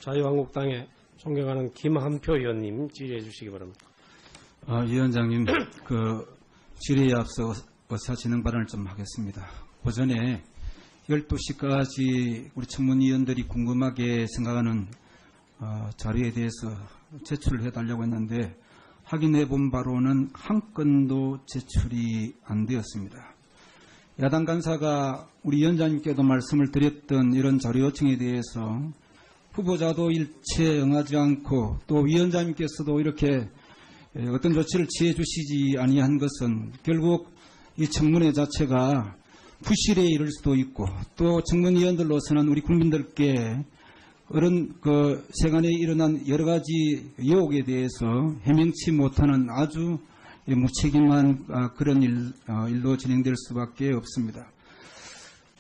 자유한국당의 존경하는 김한표 의원님 질의해 주시기 바랍니다. 위원장님, 질의에 앞서 의사 진행 발언을 좀 하겠습니다. 오전에 12시까지 우리 청문위원들이 궁금하게 생각하는 자료에 대해서 제출을 해달라고 했는데 확인해 본 바로는 한 건도 제출이 안 되었습니다. 야당 간사가 우리 위원장님께도 말씀을 드렸던 이런 자료 요청에 대해서 후보자도 일체 응하지 않고 또 위원장님께서도 이렇게 어떤 조치를 취해 주시지 아니한 것은 결국 이 청문회 자체가 부실에 이를 수도 있고 또 청문위원들로서는 우리 국민들께 그런 세간에 일어난 여러 가지 의혹에 대해서 해명치 못하는 아주 무책임한 그런 일로 진행될 수밖에 없습니다.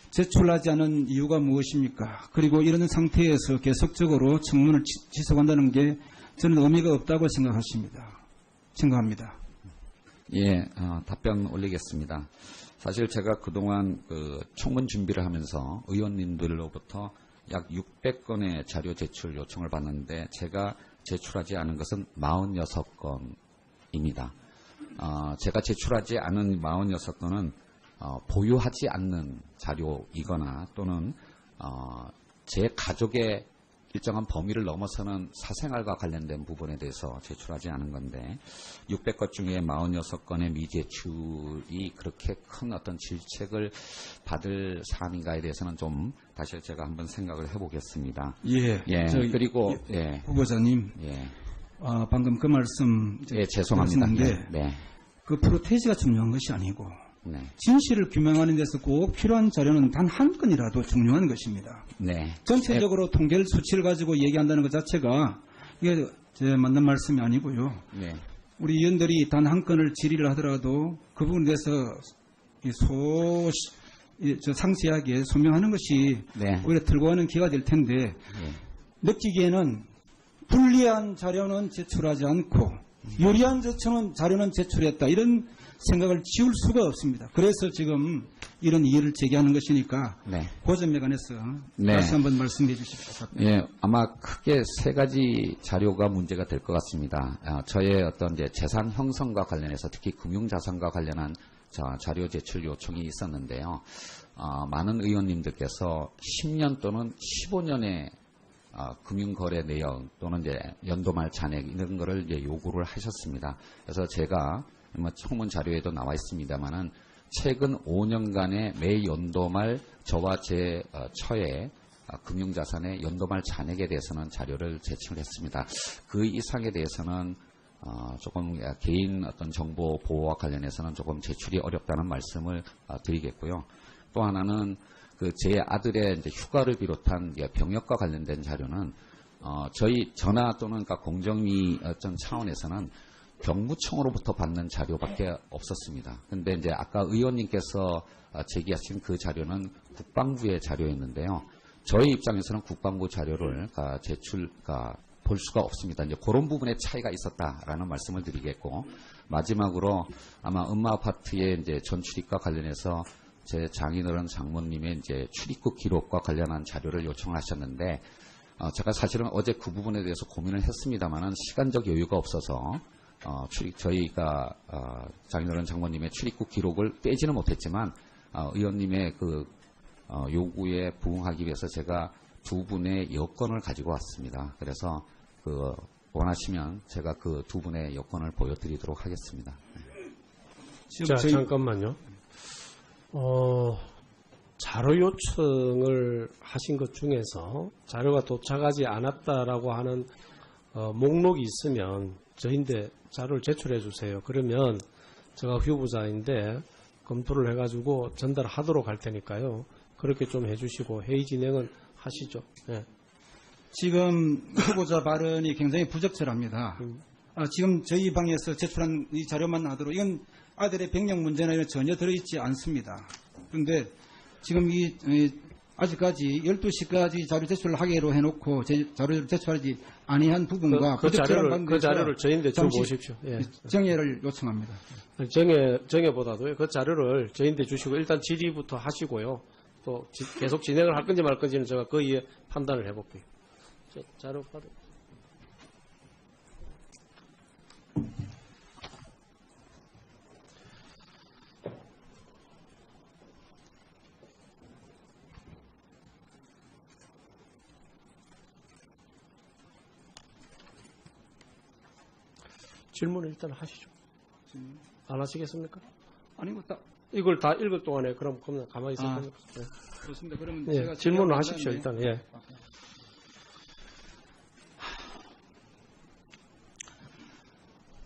제출하지 않은 이유가 무엇입니까? 그리고 이런 상태에서 계속적으로 청문을 지속한다는 게 저는 의미가 없다고 생각합니다. 예, 답변 올리겠습니다. 사실 제가 그동안 청문 준비를 하면서 의원님들로부터 약 600건의 자료 제출 요청을 받는데 제가 제출하지 않은 것은 46건입니다. 제가 제출하지 않은 46건은 보유하지 않는 자료이거나 또는 제 가족의 일정한 범위를 넘어서는 사생활과 관련된 부분에 대해서 제출하지 않은 건데 600건 중에 46건의 미제출이 그렇게 큰 어떤 질책을 받을 사안인가에 대해서는 좀 다시 제가 한번 생각을 해보겠습니다. 예. 그리고 후보자님, 방금 그 말씀 죄송합니다. 네. 그 프로테이지가 중요한 것이 아니고 네. 진실을 규명하는 데서 꼭 필요한 자료는 단 한 건이라도 중요한 것입니다. 네. 전체적으로 통계를 수치를 가지고 얘기한다는 것 자체가 이게 제 맞는 말씀이 아니고요. 네. 우리 의원들이 단 한 건을 질의를 하더라도 그 부분에 대해서 상세하게 소명하는 것이 오히려 들고 가는 기회가 될 텐데 느끼기에는 불리한 자료는 제출하지 않고 유리한 자료는 제출했다. 이런 생각을 지울 수가 없습니다. 그래서 지금 이런 이해를 제기하는 것이니까 그 점에 관해서 다시 한번 말씀해 주십시오. 예, 아마 크게 세 가지 자료가 문제가 될 것 같습니다. 저의 어떤 재산 형성과 관련해서 특히 금융자산과 관련한 자료 제출 요청이 있었는데요. 많은 의원님들께서 10년 또는 15년의 금융거래 내역 또는 연도말 잔액 이런 거를 요구를 하셨습니다. 그래서 제가 청문 자료에도 나와 있습니다만은 최근 5년간의 매 연도말 저와 제 처의 금융자산의 연도말 잔액에 대해서는 자료를 제출했습니다. 그 이상에 대해서는 조금 개인 어떤 정보 보호와 관련해서는 조금 제출이 어렵다는 말씀을 드리겠고요. 또 하나는 제 아들의 휴가를 비롯한 병역과 관련된 자료는 저희 전화 또는 공정위 어떤 차원에서는 경무청으로부터 받는 자료밖에 없었습니다. 근데 아까 의원님께서 제기하신 그 자료는 국방부의 자료였는데요. 저희 입장에서는 국방부 자료를 볼 수가 없습니다. 그런 부분에 차이가 있었다라는 말씀을 드리겠고, 마지막으로 아마 음마 아파트의 전출입과 관련해서 제 장인어른 장모님의 출입국 기록과 관련한 자료를 요청하셨는데, 제가 사실은 어제 그 부분에 대해서 고민을 했습니다만은 시간적 여유가 없어서 저희가 장인어른 장모님의 출입국 기록을 빼지는 못했지만 의원님의 요구에 부응하기 위해서 제가 두 분의 여권을 가지고 왔습니다. 그래서 원하시면 제가 그 두 분의 여권을 보여드리도록 하겠습니다. 자, 잠깐만요. 자료 요청을 하신 것 중에서 자료가 도착하지 않았다라고 하는 목록이 있으면 저희인데 자료를 제출해 주세요. 그러면 제가 후보자인데 검토를 해가지고 전달하도록 할 테니까요. 그렇게 좀 해주시고 회의 진행은 하시죠. 네. 지금 후보자 발언이 굉장히 부적절합니다. 지금 저희 방에서 제출한 이 자료만 하도록 이건 아들의 병력 문제나 이런 전혀 들어있지 않습니다. 그런데 지금 아직까지 12시까지 자료 제출을 하기로 해놓고 자료를 제출하지 아니한 부분과 그 자료를 저희한테 줘보십시오. 예. 정해를 요청합니다. 정해보다도 그 자료를 저희한테 주시고 일단 질의부터 하시고요. 또 계속 진행을 할 건지 말 건지는 제가 그 이에 판단을 해볼게요. 자료 받아. 질문을 일단 하시죠. 안 하시겠습니까? 아니 뭐 이걸 다 읽을 동안에 그럼 가만히 있을 겁니까? 네. 좋습니다. 그러면 예, 제가 질문을 하십시오. 일단. 예.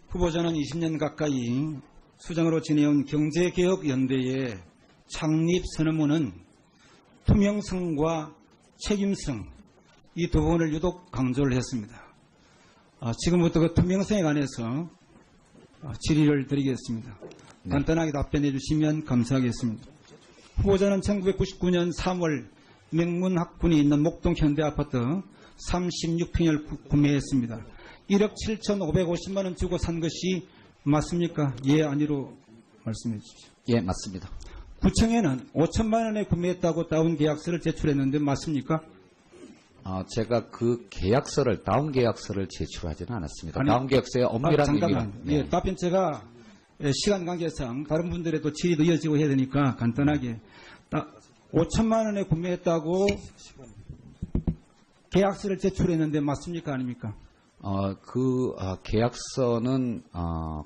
후보자는 20년 가까이 수장으로 지내온 경제개혁연대의 창립 선언문은 투명성과 책임성 이 두 부분을 유독 강조를 했습니다. 지금부터 그 투명성에 관해서 질의를 드리겠습니다. 네. 간단하게 답변해 주시면 감사하겠습니다. 후보자는 1999년 3월 명문학군이 있는 목동 현대아파트 36평을 구매했습니다. 1억 7,550만 원 주고 산 것이 맞습니까? 예, 아니로 말씀해 주십시오. 예, 맞습니다. 구청에는 5천만 원에 구매했다고 다운 계약서를 제출했는데 맞습니까? 제가 그 계약서를, 다운 계약서를 제출하지는 않았습니다. 아니, 다운 계약서에 엄밀한 잠깐만. 의미가. 예, 네. 답변 제가 시간 관계상 다른 분들의 또 질의도 이어지고 해야 되니까 간단하게 5천만 원에 구매했다고 계약서를 제출했는데 맞습니까? 아닙니까? 계약서는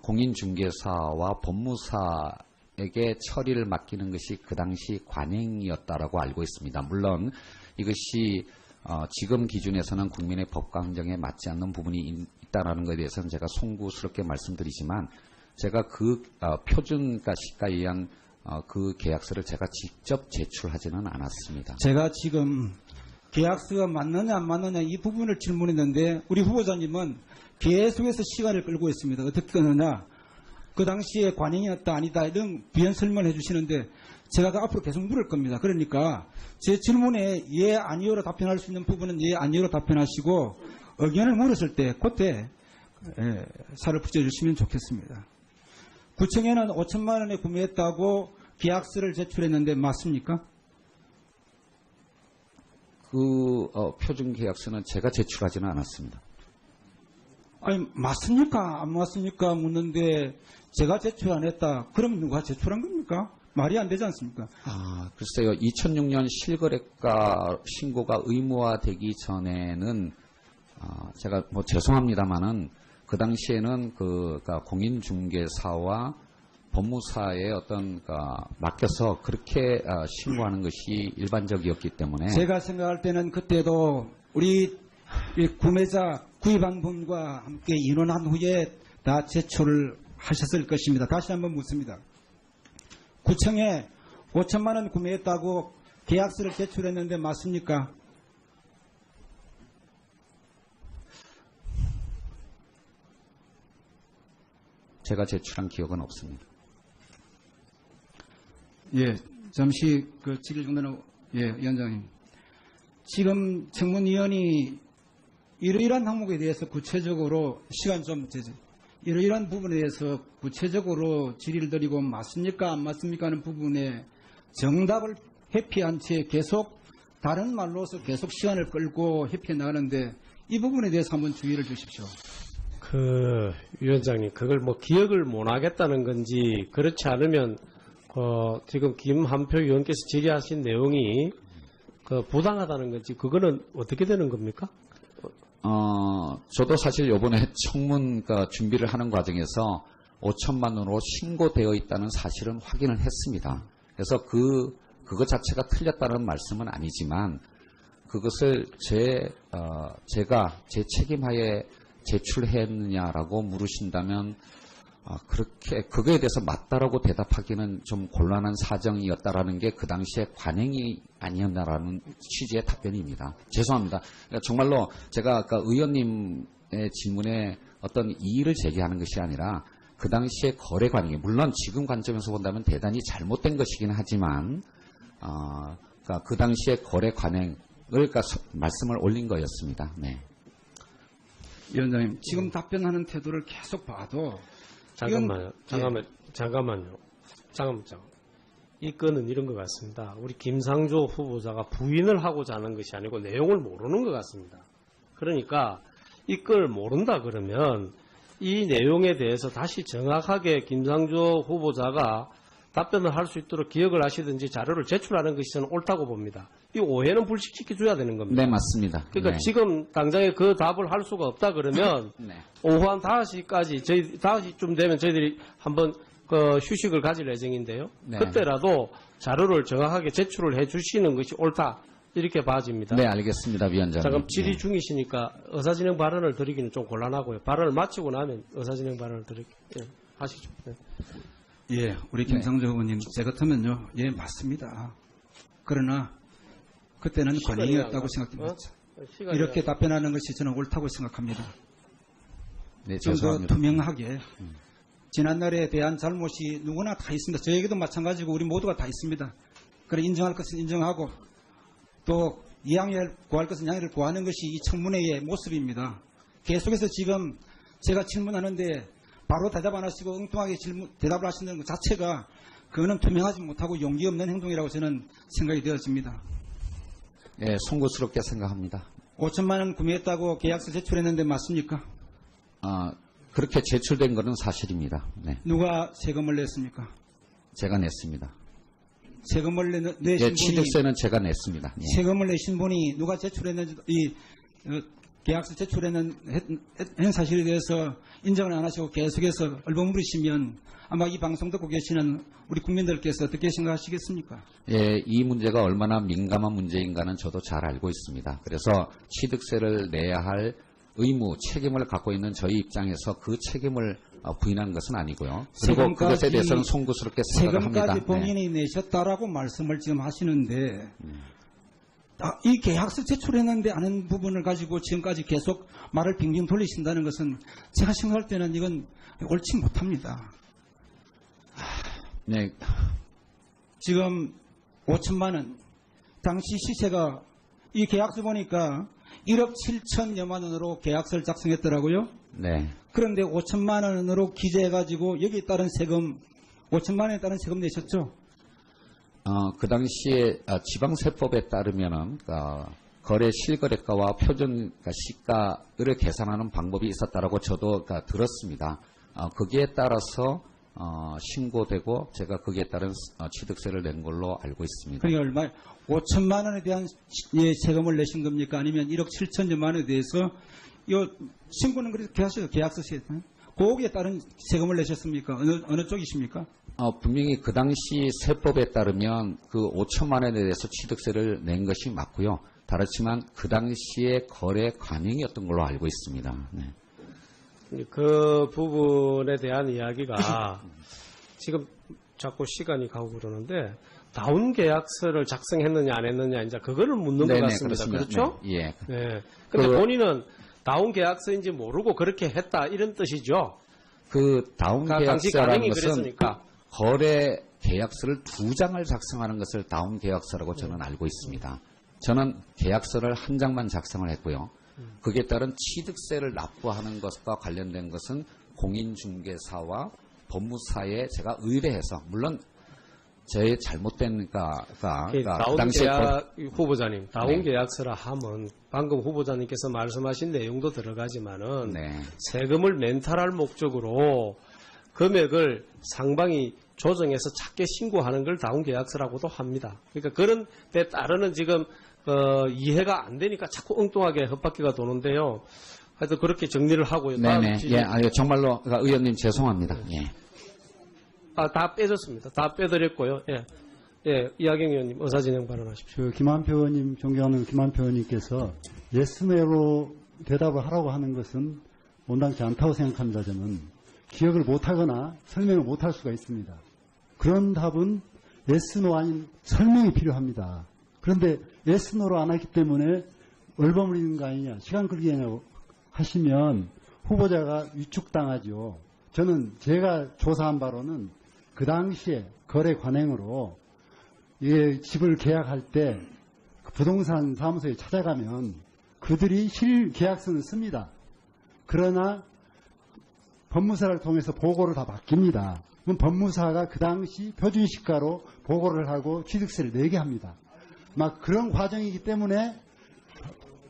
공인중개사와 법무사에게 처리를 맡기는 것이 그 당시 관행이었다라고 알고 있습니다. 물론 이것이 지금 기준에서는 국민의 법과 행정에 맞지 않는 부분이 있다라는 것에 대해서는 제가 송구스럽게 말씀드리지만 제가 그 표준가시가에 의한 그 계약서를 제가 직접 제출하지는 않았습니다. 제가 지금 계약서가 맞느냐 안 맞느냐 이 부분을 질문했는데 우리 후보자님은 계속해서 시간을 끌고 있습니다. 어떻게 끊느냐. 그 당시에 관행이었다 아니다 이런 비연 설명을 해주시는데 제가 앞으로 계속 물을 겁니다. 그러니까 제 질문에 예 아니요로 답변할 수 있는 부분은 예 아니요로 답변하시고 의견을 물었을 때 그때 살을 붙여주시면 좋겠습니다. 구청에는 5천만 원에 구매했다고 계약서를 제출했는데 맞습니까? 표준 계약서는 제가 제출하지는 않았습니다. 아니 맞습니까? 안 맞습니까? 묻는데 제가 제출 안 했다. 그럼 누가 제출한 겁니까? 말이 안 되지 않습니까? 글쎄요. 2006년 실거래가 신고가 의무화되기 전에는 제가 뭐 죄송합니다만은 그 당시에는 그러니까 공인중개사와 법무사에 맡겨서 그렇게 신고하는 것이 일반적이었기 때문에 제가 생각할 때는 그때도 우리 구매자 구입한 분과 함께 인원한 후에 다 제출을 하셨을 것입니다. 다시 한번 묻습니다. 구청에 5천만 원 구매했다고 계약서를 제출했는데 맞습니까? 제가 제출한 기억은 없습니다. 예, 잠시 그 질의 중단하고 위원장님. 지금 청문위원이 이러이러한 항목에 대해서 구체적으로 시간 좀 제재. 이러이러한 부분에 대해서 구체적으로 질의를 드리고 맞습니까 안 맞습니까 하는 부분에 정답을 회피한 채 계속 다른 말로서 계속 시간을 끌고 회피해 나가는데 이 부분에 대해서 한번 주의를 주십시오. 위원장님, 그걸 뭐 기억을 못 하겠다는 건지, 그렇지 않으면, 지금 김한표 의원께서 질의하신 내용이, 부당하다는 건지, 그거는 어떻게 되는 겁니까? 저도 사실 요번에 청문 준비를 하는 과정에서 5천만 원으로 신고되어 있다는 사실은 확인을 했습니다. 그래서 그것 자체가 틀렸다는 말씀은 아니지만, 그것을 제가 제 책임하에 제출했느냐라고 물으신다면 그거에 대해서 맞다라고 대답하기는 좀 곤란한 사정이었다라는 게 그 당시에 관행이 아니었나라는 취지의 답변입니다. 죄송합니다. 그러니까 정말로 제가 아까 의원님의 질문에 어떤 이의를 제기하는 것이 아니라 그 당시에 거래 관행이 물론 지금 관점에서 본다면 대단히 잘못된 것이긴 하지만 그러니까 그 당시에 거래 관행을 말씀을 올린 거였습니다. 네. 위원장님, 지금 답변하는 태도를 계속 봐도 잠깐만요. 이 건은 이런 것 같습니다. 우리 김상조 후보자가 부인을 하고자 하는 것이 아니고 내용을 모르는 것 같습니다. 그러니까 이걸 모른다 그러면 이 내용에 대해서 다시 정확하게 김상조 후보자가 답변을 할 수 있도록 기억을 하시든지 자료를 제출하는 것이 저는 옳다고 봅니다. 이 오해는 불식시켜줘야 되는 겁니다. 네, 맞습니다. 그러니까 네. 지금 당장에 그 답을 할 수가 없다 그러면 네. 오후 한 5시까지 5시쯤 되면 저희들이 한번 그 휴식을 가질 예정인데요. 네. 그때라도 자료를 정확하게 제출을 해 주시는 것이 옳다. 이렇게 봐집니다. 네, 알겠습니다, 위원장님. 자, 그럼 질의 네. 중이시니까 의사진행 발언을 드리기는 좀 곤란하고요. 발언을 마치고 나면 의사진행 발언을 드릴게요. 예, 하시죠. 네. 예, 우리 김상조 후보님, 제 같으면요, 예, 맞습니다. 그러나 그때는 권위였다고 생각됩니다. 시간이 이렇게 답변하는 것이 저는 옳다고 생각합니다. 네, 좀 더 죄송합니다. 투명하게 지난날에 대한 잘못이 누구나 다 있습니다. 저에게도 마찬가지고 우리 모두가 다 있습니다. 그래 인정할 것은 인정하고 또 양해를 구할 것은 양해를 구하는 것이 이 청문회의 모습입니다. 계속해서 지금 제가 질문하는데 바로 대답 안 하시고 엉뚱하게 대답을 하시는 것 자체가 그거는 투명하지 못하고 용기 없는 행동이라고 저는 생각이 되어집니다. 예, 송구스럽게 생각합니다. 5천만 원 구매했다고 계약서 제출했는데 맞습니까? 그렇게 제출된 것은 사실입니다. 네, 누가 세금을 냈습니까? 제가 냈습니다. 세금을 내신 예, 분이 취득세는 제가 냈습니다. 예. 세금을 내신 분이 누가 제출했는지 계약서 제출했는 사실에 대해서 인정을 안 하시고 계속해서 얼버무리시면 아마 이 방송 듣고 계시는 우리 국민들께서 어떻게 생각하시겠습니까? 예, 이 문제가 얼마나 민감한 문제인가는 저도 잘 알고 있습니다. 그래서 취득세를 내야 할 의무, 책임을 갖고 있는 저희 입장에서 그 책임을 부인한 것은 아니고요. 그리고 그것에 대해서는 송구스럽게 생각을 합니다. 세금까지 본인이 내셨다라고 말씀을 지금 하시는데 이 계약서 제출했는데 아는 부분을 가지고 지금까지 계속 말을 빙빙 돌리신다는 것은 제가 생각할 때는 이건 옳지 못합니다. 네, 지금 5천만 원 당시 시세가 이 계약서 보니까 1억 7천여만 원으로 계약서를 작성했더라고요. 네. 그런데 5천만 원으로 기재해가지고 여기에 따른 세금 5천만 원에 따른 세금 내셨죠? 그 당시에 지방세법에 따르면은 거래 실거래가와 표준 시가를 계산하는 방법이 있었다라고 저도 들었습니다. 거기에 따라서 신고되고 제가 거기에 따른 취득세를 낸 걸로 알고 있습니다. 그러니까 얼마 5천만 원에 대한 세금을 내신 겁니까? 아니면 1억 7천여만 원에 대해서 이 신고는 그렇게 하셔도 계약서 세금 거기에 따른 세금을 내셨습니까? 어느 쪽이십니까? 분명히 그 당시 세법에 따르면 그 5천만 원에 대해서 취득세를 낸 것이 맞고요. 다르지만 그 당시에 거래 관행이었던 걸로 알고 있습니다. 네. 그 부분에 대한 이야기가 지금 자꾸 시간이 가고 그러는데 다운 계약서를 작성했느냐 안 했느냐 이제 그거를 묻는 것 같습니다. 그렇습니다. 그렇죠? 네, 예. 네. 근데 본인은 다운 계약서인지 모르고 그렇게 했다 이런 뜻이죠. 그 다운 당시 계약서라는 관행이 것은 그랬으니까. 거래 계약서를 2장을 작성하는 것을 다운 계약서라고 저는 알고 있습니다. 저는 계약서를 한 장만 작성을 했고요. 거기에 따른 취득세를 납부하는 것과 관련된 것은 공인중개사와 법무사에 제가 의뢰해서 물론 저의 잘못된 그 다운 당시에 계약 후보자님 다운 네. 계약서라 하면 방금 후보자님께서 말씀하신 내용도 들어가지만은 네. 세금을 멘탈할 목적으로 금액을 상방이 조정해서 작게 신고하는 걸 다운 계약서라고도 합니다. 그러니까 그런 데 따르는 지금 이해가 안 되니까 자꾸 엉뚱하게 헛바퀴가 도는데요. 하여튼 그렇게 정리를 하고요. 네네. 예, 정말로 의원님 죄송합니다. 예. 다 빼졌습니다. 다 빼드렸고요. 예. 예, 이하경 의원님 의사진행 발언하십시오. 김한표 의원님, 존경하는 김한표 의원님께서 예스네로 대답을 하라고 하는 것은 온당치 않다고 생각합니다. 저는 기억을 못하거나 설명을 못할 수가 있습니다. 그런 답은 예스노 아닌 설명이 필요합니다. 그런데 예스노로 안 하기 때문에 얼버무리는 거 아니냐, 시간 끌기 하냐고 하시면 후보자가 위축당하죠. 저는 제가 조사한 바로는 그 당시에 거래 관행으로 집을 계약할 때 부동산 사무소에 찾아가면 그들이 실계약서는 씁니다. 그러나 법무사를 통해서 보고를 다 맡깁니다. 그럼 법무사가 그 당시 표준시가로 보고를 하고 취득세를 내게 합니다. 막 그런 과정이기 때문에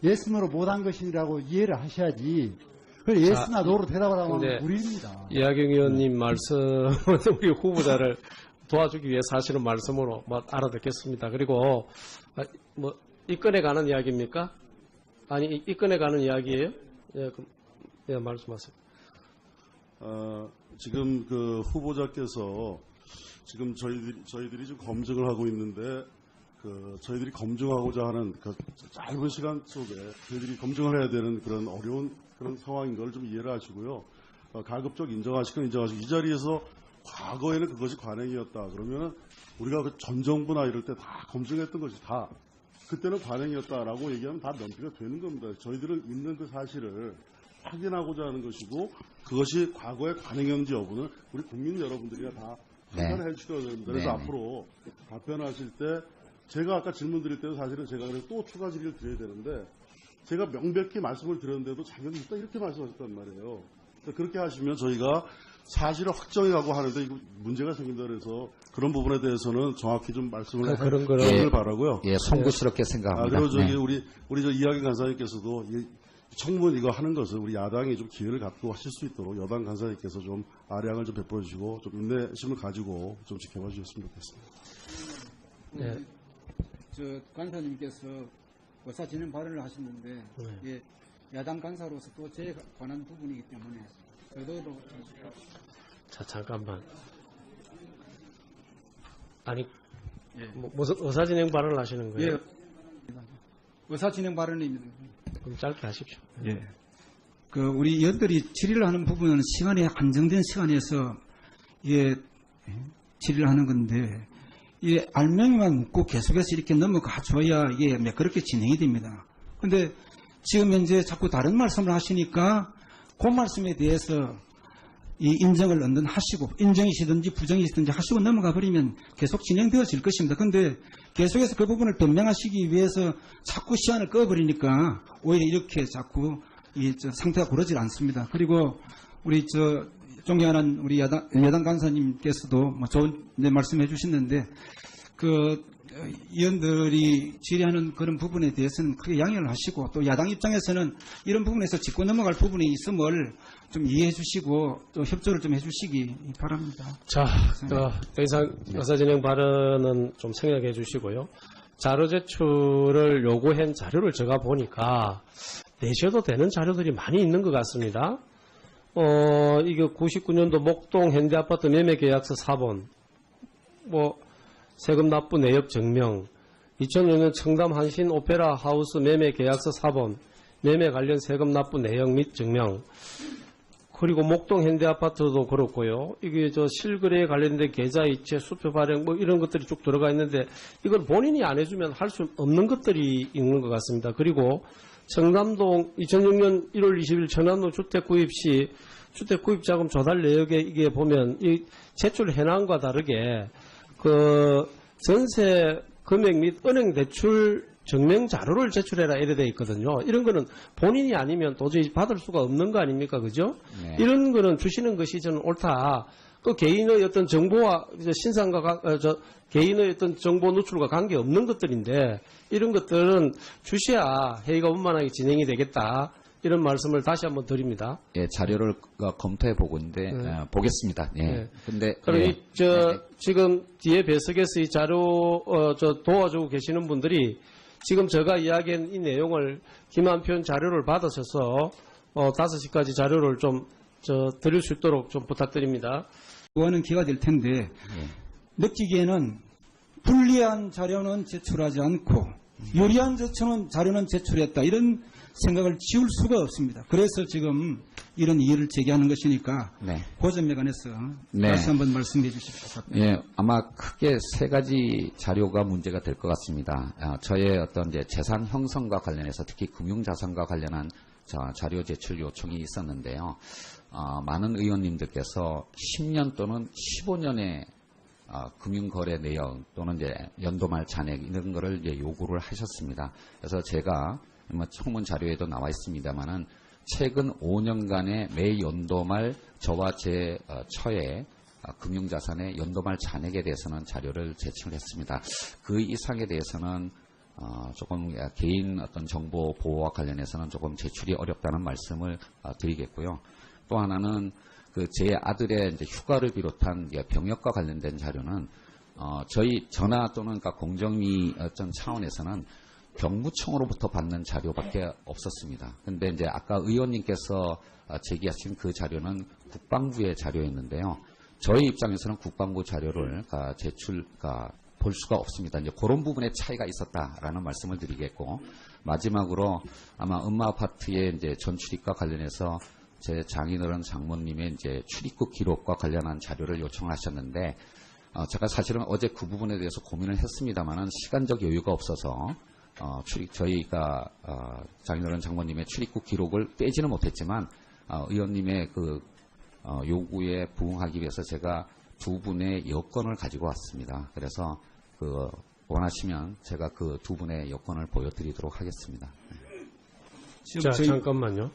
예스노로 못한 것이라고 이해를 하셔야지. 그걸 예스나 노로 대답을 하면 근데 무리입니다. 이하경 의원님 말씀은 우리 후보자를 도와주기 위해 사실은 말씀으로 알아듣겠습니다. 그리고 이끌어가는 이야기입니까? 아니 이끌어가는 이야기예요? 예, 그럼 말씀하세요. 지금 그 후보자께서 지금 저희들이 지금 검증을 하고 있는데 저희들이 검증하고자 하는 그 짧은 시간 속에 저희들이 검증을 해야 되는 그런 어려운 그런 상황인 걸 좀 이해를 하시고요. 가급적 인정하시고 이 자리에서 과거에는 그것이 관행이었다. 그러면은 우리가 그 전 정부나 이럴 때 다 검증했던 것이 다 그때는 관행이었다라고 얘기하면 다 면피가 되는 겁니다. 저희들은 있는 그 사실을 확인하고자 하는 것이고 그것이 과거의 관행이었는지 여부는 우리 국민 여러분들이 다 판단해 주셔야 됩니다. 그래서 앞으로 답변하실 때 제가 아까 질문 드릴 때도 사실은 제가 그래서 또 추가 질의를 드려야 되는데 제가 명백히 말씀을 드렸는데도 자격이 있다 이렇게 말씀하셨단 말이에요. 그래서 그렇게 하시면 저희가 사실을 확정해 가고 하는데 이거 문제가 생긴다 그래서 그런 부분에 대해서는 정확히 좀 말씀을 해주시길 바라고요. 예, 송구스럽게 생각합니다. 그리고 저기 우리 저 이하경 간사님께서도 이 청문 이거 하는 것을 우리 야당이 좀 기회를 갖고 하실 수 있도록 여당 간사님께서 좀 아량을 좀 베풀어 주시고 좀 인내심을 가지고 좀 지켜봐 주셨으면 좋겠습니다. 네. 저 간사님께서 의사 진행 발언을 하셨는데 예, 야당 간사로서 또 제에 관한 부분이기 때문에 저도 자 잠깐만. 아니 무슨 의사진행 발언을 하시는 거예요? 예, 의사 진행 발언입니다. 그럼 짧게 하십시오. 예. 그 우리 의원들이 질의를 하는 부분은 시간에 한정된 시간에서 예, 질의를 하는 건데 이 알맹이만 묻고 계속해서 이렇게 넘어가 줘야 이게 매끄럽게 진행이 됩니다. 근데 지금 현재 자꾸 다른 말씀을 하시니까 그 말씀에 대해서 이 인정을 언든 하시고 인정이시든지 부정이시든지 하시고 넘어가 버리면 계속 진행되어질 것입니다. 근데 계속해서 그 부분을 변명하시기 위해서 자꾸 시간을 꺼버리니까 오히려 이렇게 자꾸 상태가 고르질 않습니다. 그리고 우리 존경하는 우리 여당 간사님께서도 좋은 말씀해 주셨는데 그 의원들이 질의하는 그런 부분에 대해서는 크게 양해를 하시고 또 야당 입장에서는 이런 부분에서 짚고 넘어갈 부분이 있음을 좀 이해해 주시고 또 협조를 좀 해 주시기 바랍니다. 자, 더 이상 의사진행 발언은 좀 생략해 주시고요. 자료 제출을 요구한 자료를 제가 보니까 내셔도 되는 자료들이 많이 있는 것 같습니다. 이게 99년도 목동 현대아파트 매매계약서 4본, 세금 납부 내역 증명, 2006년 청담 한신 오페라 하우스 매매계약서 4본, 매매 관련 세금 납부 내역 및 증명, 그리고 목동 현대아파트도 그렇고요. 이게 실거래에 관련된 계좌이체, 수표 발행 이런 것들이 쭉 들어가 있는데 이걸 본인이 안 해주면 할 수 없는 것들이 있는 것 같습니다. 그리고 청담동 2006년 1월 20일 청담동 주택 구입 시 주택 구입 자금 조달 내역에 이게 보면 이 제출 현황과 다르게 그 전세 금액 및 은행 대출 증명 자료를 제출해라 이래 돼 있거든요. 이런 거는 본인이 아니면 도저히 받을 수가 없는 거 아닙니까? 그죠? 네. 이런 거는 주시는 것이 저는 옳다. 그 개인의 어떤 정보와 신상과 개인의 어떤 정보 노출과 관계없는 것들인데 이런 것들은 주셔야 회의가 원만하게 진행이 되겠다. 이런 말씀을 다시 한번 드립니다. 예, 자료를 검토해 보고 있는데 보겠습니다. 예. 네. 근데 그럼 지금 뒤에 배석에서 이 자료 도와주고 계시는 분들이 지금 제가 이야기한 이 내용을 김한편 자료를 받으셔서 5시까지 자료를 좀 드릴 수 있도록 좀 부탁드립니다. 하는 기회가 될 텐데 느끼기에는 불리한 자료는 제출하지 않고 유리한 자료는 제출했다 이런 생각을 지울 수가 없습니다. 그래서 지금 이런 이의를 제기하는 것이니까 그 점에 관해서 다시 한번 말씀해 주십시오. 예, 아마 크게 세 가지 자료가 문제가 될 것 같습니다. 저의 어떤 이제 재산 형성과 관련해서 특히 금융자산과 관련한 자료 제출 요청이 있었는데요. 많은 의원님들께서 10년 또는 15년의 금융거래 내역 또는 이제 연도말 잔액 이런 거를 이제 요구를 하셨습니다. 그래서 제가 청문 자료에도 나와 있습니다만은 최근 5년간의 매 연도말 저와 제 처의 금융자산의 연도말 잔액에 대해서는 자료를 제출했습니다. 그 이상에 대해서는 조금 개인 어떤 정보 보호와 관련해서는 조금 제출이 어렵다는 말씀을 드리겠고요. 또 하나는 제 아들의 이제 휴가를 비롯한 병역과 관련된 자료는 저희 전화 또는 그러니까 공정위 어떤 차원에서는 병무청으로부터 받는 자료밖에 없었습니다. 근데 이제 아까 의원님께서 제기하신 그 자료는 국방부의 자료였는데요. 저희 입장에서는 국방부 자료를 볼 수가 없습니다. 이제 그런 부분에 차이가 있었다라는 말씀을 드리겠고, 마지막으로 아마 음마 아파트의 이제 전출입과 관련해서 제 장인어른 장모님의 이제 출입국 기록과 관련한 자료를 요청하셨는데, 제가 사실은 어제 그 부분에 대해서 고민을 했습니다만은 시간적 여유가 없어서 저희가 장인어른 장모님의 출입국 기록을 빼지는 못했지만 의원님의 그 요구에 부응하기 위해서 제가 두 분의 여권을 가지고 왔습니다. 그래서 원하시면 제가 그 두 분의 여권을 보여드리도록 하겠습니다. 자, 잠깐만요.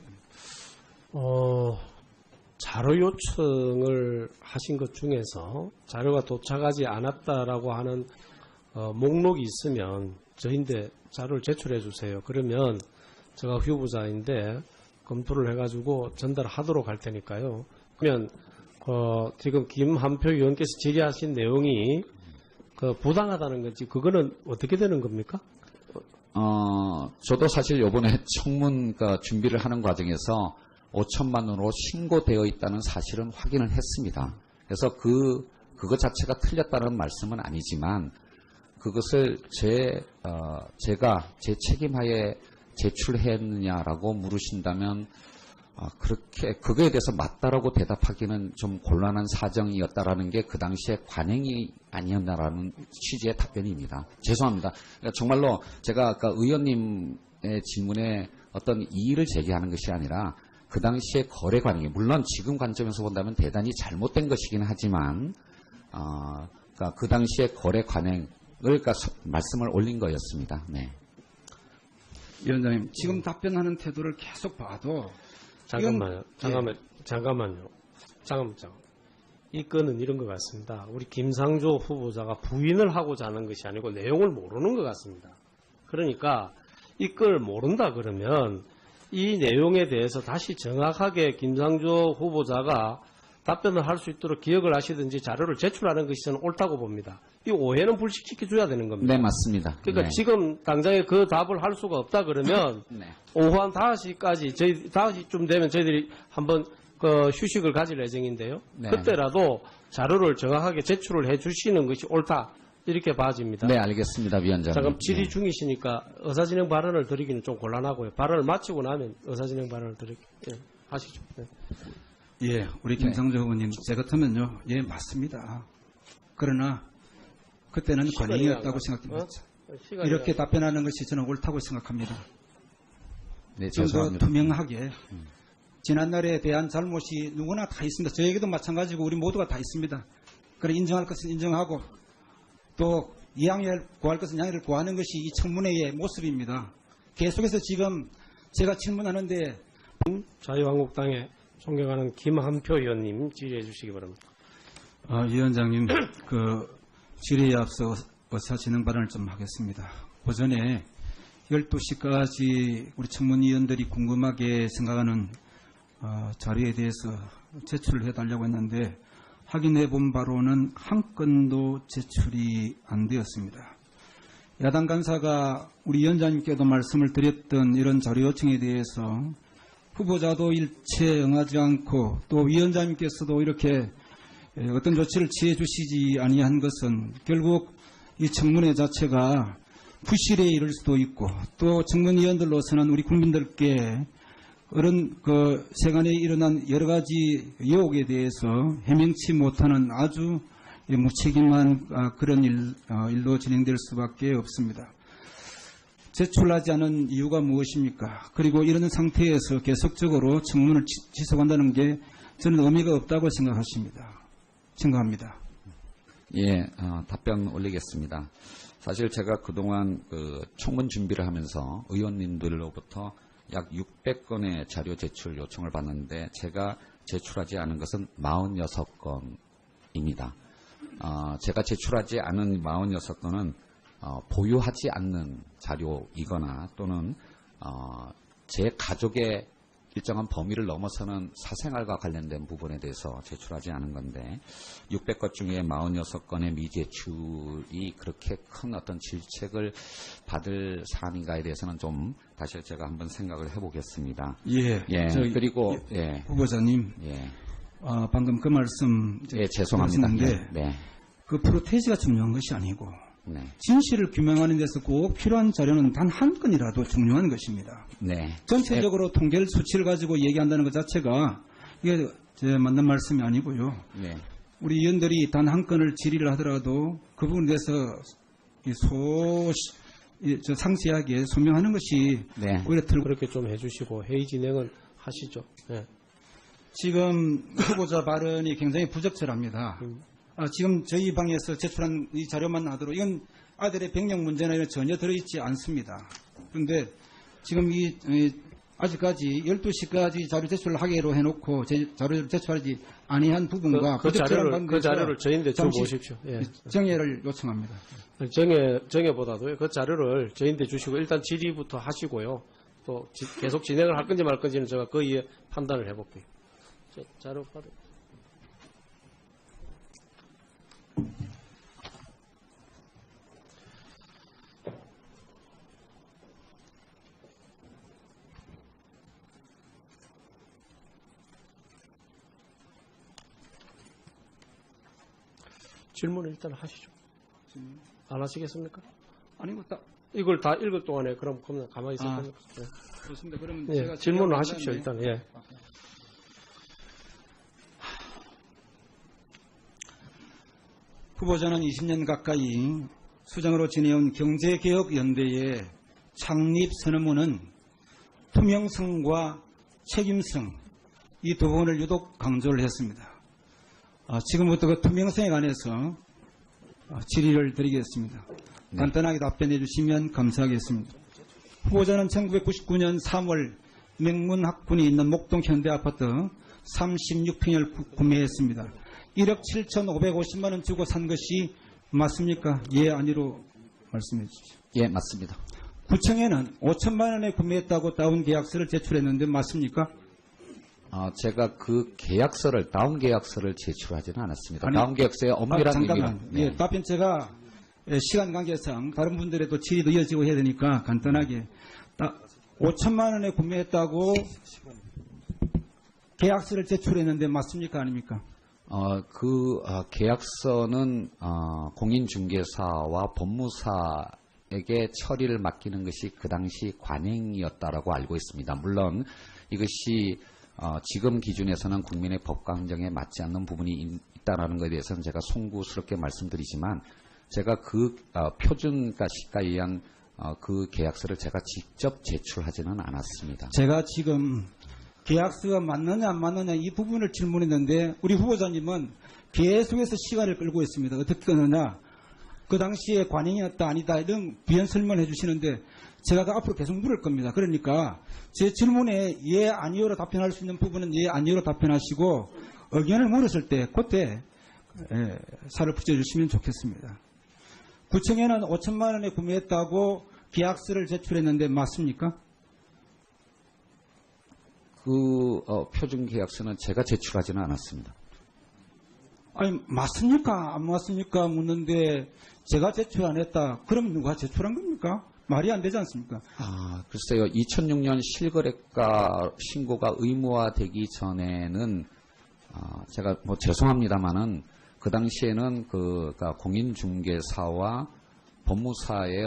자료 요청을 하신 것 중에서 자료가 도착하지 않았다라고 하는 목록이 있으면 저희한테 자료를 제출해 주세요. 그러면 제가 후보자인데 검토를 해가지고 전달하도록 할 테니까요. 그러면 지금 김한표 의원께서 제기하신 내용이 부당하다는 건지 그거는 어떻게 되는 겁니까? 저도 사실 이번에 청문 준비를 하는 과정에서 5천만 원으로 신고되어 있다는 사실은 확인을 했습니다. 그래서 그것 자체가 틀렸다는 말씀은 아니지만 그것을 제가 제 책임하에 제출했느냐라고 물으신다면 그거에 대해서 맞다라고 대답하기는 좀 곤란한 사정이었다라는 게 그 당시에 관행이 아니었나라는 취지의 답변입니다. 죄송합니다. 정말로 제가 아까 의원님의 질문에 어떤 이의를 제기하는 것이 아니라 그 당시에 거래 관행이 물론 지금 관점에서 본다면 대단히 잘못된 것이긴 하지만 그 당시에 거래 관행을 말씀을 올린 거였습니다. 네. 위원장님, 지금 답변하는 태도를 계속 봐도 잠깐만요. 이 건은 이런 것 같습니다. 우리 김상조 후보자가 부인을 하고자 하는 것이 아니고 내용을 모르는 것 같습니다. 그러니까 이 걸 모른다 그러면 이 내용에 대해서 다시 정확하게 김상조 후보자가 답변을 할 수 있도록 기억을 하시든지 자료를 제출하는 것이 저는 옳다고 봅니다. 이 오해는 불식시켜줘야 되는 겁니다. 네, 맞습니다. 그러니까 네. 지금 당장에 그 답을 할 수가 없다 그러면 네. 오후 한 5시까지 5시쯤 되면 저희들이 한번 휴식을 가질 예정인데요. 네. 그때라도 자료를 정확하게 제출을 해 주시는 것이 옳다. 이렇게 봐집니다. 네, 알겠습니다, 위원장님. 잠깐 질의 네. 중이시니까 의사진행 발언을 드리기는 좀 곤란하고요. 발언을 마치고 나면 의사진행 발언을 하시죠. 네. 예, 우리 김상조 의원님, 제 같으면요, 예, 맞습니다. 그러나 그때는 관행이었다고 생각합니다. 이렇게 답변하는 것이 저는 옳다고 생각합니다. 네, 좀 더 죄송합니다. 투명하게 지난날에 대한 잘못이 누구나 다 있습니다. 저에게도 마찬가지고 우리 모두가 다 있습니다. 그래 인정할 것은 인정하고 또 양해를 구할 것은 양해를 구하는 것이 이 청문회의 모습입니다. 계속해서 지금 제가 질문하는데 자유한국당의 존경하는 김한표 의원님 질의해 주시기 바랍니다. 위원장님, 질의에 앞서 의사 진행 발언을 좀 하겠습니다. 오전에 12시까지 우리 청문위원들이 궁금하게 생각하는 자료에 대해서 제출을 해달라고 했는데 확인해 본 바로는 한 건도 제출이 안 되었습니다. 야당 간사가 우리 위원장님께도 말씀을 드렸던 이런 자료 요청에 대해서 후보자도 일체 응하지 않고 또 위원장님께서도 이렇게 어떤 조치를 취해 주시지 아니한 것은 결국 이 청문회 자체가 부실에 이를 수도 있고 또 청문위원들로서는 우리 국민들께 그런 세간에 일어난 여러 가지 의혹에 대해서 해명치 못하는 아주 무책임한 그런 일로 진행될 수밖에 없습니다. 제출하지 않은 이유가 무엇입니까? 그리고 이런 상태에서 계속적으로 청문을 지속한다는 게 저는 의미가 없다고 생각합니다. 예, 답변 올리겠습니다. 사실 제가 그동안 청문 준비를 하면서 의원님들로부터 약 600건의 자료 제출 요청을 받는데 제가 제출하지 않은 것은 46건입니다. 제가 제출하지 않은 46건은 보유하지 않는 자료이거나 또는 제 가족의 일정한 범위를 넘어서는 사생활과 관련된 부분에 대해서 제출하지 않은 건데 600건 중에 46건의 미제출이 그렇게 큰 어떤 질책을 받을 사안인가에 대해서는 좀 다시 제가 한번 생각을 해보겠습니다. 예. 예, 저기, 그리고 후보자님, 예, 방금 그 말씀 예, 죄송합니다. 들었는데 네, 그 프로테이지가 중요한 것이 아니고 네, 진실을 규명하는 데서 꼭 필요한 자료는 단 한 건이라도 중요한 것입니다. 네. 전체적으로 통계를 수치를 가지고 얘기한다는 것 자체가 이게 제 맞는 말씀이 아니고요. 네. 우리 의원들이 단 한 건을 질의를 하더라도 그 부분에 대해서 상세하게 소명하는 것이 네. 오히려 들 그렇게 좀 해주시고 회의 진행은 하시죠. 예. 지금 후보자 발언이 굉장히 부적절합니다. 지금 저희 방에서 제출한 이 자료만 하도록 이건 아들의 병력 문제나 이런 전혀 들어있지 않습니다. 그런데 지금 아직까지 12시까지 자료 제출을 하기로 해놓고 자료를 제출하지 아니한 부분과 그 부적절한 그 자료를 저희한테 좀 잠시 보십시오. 예. 정해를 요청합니다. 정해보다도요. 그 자료를 저희한테 주시고 일단 질의부터 하시고요. 또 계속 진행을 할 건지 말 건지는 제가 그 이에 판단을 해볼게요. 자료 받을. 질문을 일단 하시죠. 안 하시겠습니까? 아니고 딱 이걸 다 읽을 동안에 그럼 가만히 있을 겁니까? 그렇습니다. 그러면 예, 제가 질문을 하십시오. 일단 예. 후보자는 20년 가까이 수장으로 지내온 경제개혁연대의 창립 선언문은 투명성과 책임성 이 두 부분을 유독 강조를 했습니다. 지금부터 그 투명성에 관해서 질의를 드리겠습니다. 네. 간단하게 답변해 주시면 감사하겠습니다. 후보자는 1999년 3월 명문학군이 있는 목동 현대아파트 36평을 구매했습니다. 1억 7,550만 원 주고 산 것이 맞습니까? 예, 아니로 말씀해 주십시오. 예, 맞습니다. 구청에는 5천만 원에 구매했다고 다운 계약서를 제출했는데 맞습니까? 제가 그 계약서를 다운 계약서를 제출하지는 않았습니다. 아니, 다운 계약서의 엄밀한 잠깐만. 의미는 예, 답변 제가 시간 관계상 다른 분들에도 질의도 이어지고 해야 되니까 간단하게 5천만 원에 구매했다고 계약서를 제출했는데 맞습니까? 아닙니까? 계약서는 공인중개사와 법무사에게 처리를 맡기는 것이 그 당시 관행이었다라고 알고 있습니다. 물론 이것이 지금 기준에서는 국민의 법과 행정에 맞지 않는 부분이 있다는 것에 대해서는 제가 송구스럽게 말씀드리지만 제가 그 표준가시가에 의한 그 계약서를 제가 직접 제출하지는 않았습니다. 제가 지금 계약서가 맞느냐 안 맞느냐 이 부분을 질문했는데 우리 후보자님은 계속해서 시간을 끌고 있습니다. 어떻게 끊느냐. 그 당시에 관행이었다 아니다 이런 비연 설명을 해주시는데 제가 그 앞으로 계속 물을 겁니다. 그러니까 제 질문에 예 아니요로 답변할 수 있는 부분은 예 아니요로 답변하시고 의견을 물었을 때 그때 살을 붙여주시면 좋겠습니다. 구청에는 5천만 원에 구매했다고 계약서를 제출했는데 맞습니까? 그 표준 계약서는 제가 제출하지는 않았습니다. 아니 맞습니까? 안 맞습니까? 묻는데 제가 제출 안 했다. 그럼 누가 제출한 겁니까? 말이 안 되지 않습니까? 글쎄요. 2006년 실거래가 신고가 의무화되기 전에는 제가 뭐 죄송합니다만은 그 당시에는 그러니까 공인중개사와 법무사의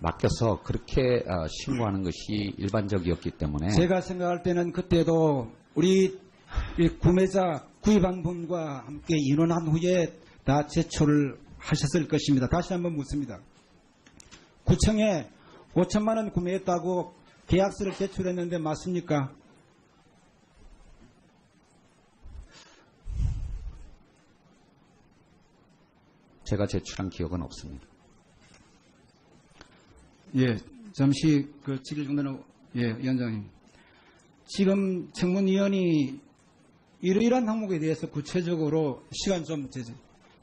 맡겨서 그렇게 신고하는 것이 일반적이었기 때문에 제가 생각할 때는 그때도 우리 구매자 구입한 분과 함께 인원한 후에 다 제출을 하셨을 것입니다. 다시 한번 묻습니다. 구청에 5천만 원 구매했다고 계약서를 제출했는데 맞습니까? 제가 제출한 기억은 없습니다. 예, 잠시 그 질의 중단하고 위원장님. 지금 청문위원이 이러이러한 항목에 대해서 구체적으로 시간 좀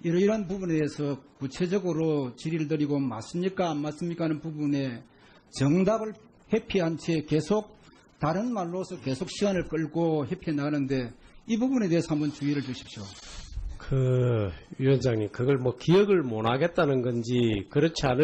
이러이러한 부분에 대해서 구체적으로 질의를 드리고 맞습니까 안 맞습니까 하는 부분에 정답을 회피한 채 계속 다른 말로서 계속 시간을 끌고 회피해 나가는데 이 부분에 대해서 한번 주의를 주십시오. 위원장님, 그걸 뭐 기억을 못 하겠다는 건지, 그렇지 않은